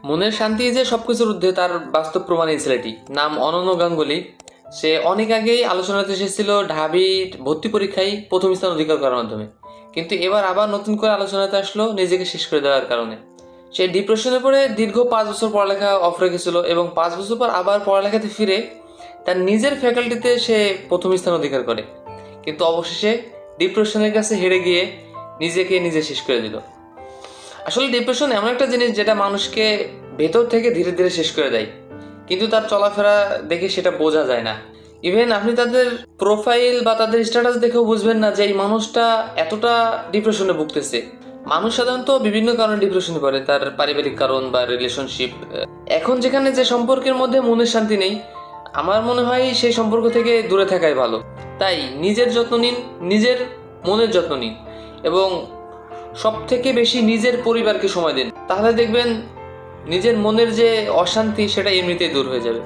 মনের শান্তি যে সবকিছুর ঊর্ধ্বে তার বাস্তব প্রমাণ এই ছেলেটি, নাম অনন্য গাঙ্গুলি। সে অনেক আগেই আলোচনাতে এসেছিল ঢাবি ভর্তি পরীক্ষায় প্রথম স্থান অধিকার করার মাধ্যমে, কিন্তু এবার আবার নতুন করে আলোচনাতে আসলো নিজেকে শেষ করে দেওয়ার কারণে। সে ডিপ্রেশনে পড়ে দীর্ঘ 5 বছর পড়ালেখা অফ রেখেছিল এবং 5 বছর পর আবার পড়ালেখাতে ফিরে তার নিজের ফ্যাকাল্টিতে সে প্রথম স্থান অধিকার করে, কিন্তু অবশেষে ডিপ্রেশনের কাছে হেরে গিয়ে নিজেকে নিজে শেষ করে দিল। আসলে ডিপ্রেশন এমন একটা জিনিস যেটা মানুষকে ভেতর থেকে ধীরে ধীরে শেষ করে দেয়, কিন্তু তার চলাফেরা দেখে সেটা বোঝা যায় না। ইভেন আপনি তাদের প্রোফাইল বা তাদের স্ট্যাটাস দেখেও বুঝবেন না যে এই মানুষটা এতটা ডিপ্রেশনে ভুগতেছে। মানুষ সাধারণত বিভিন্ন কারণে ডিপ্রেশনে পড়ে, তার পারিবারিক কারণ বা রিলেশনশিপ। এখন যেখানে যে সম্পর্কের মধ্যে মনের শান্তি নেই, আমার মনে হয় সেই সম্পর্ক থেকে দূরে থাকাই ভালো। তাই নিজের যত্ন নিন, নিজের মনের যত্ন নিন এবং সব থেকে বেশি নিজের পরিবারকে সময় দিন। তাহলে দেখবেন নিজের মনের যে অশান্তি সেটা এমনিতেই দূর হয়ে যাবে।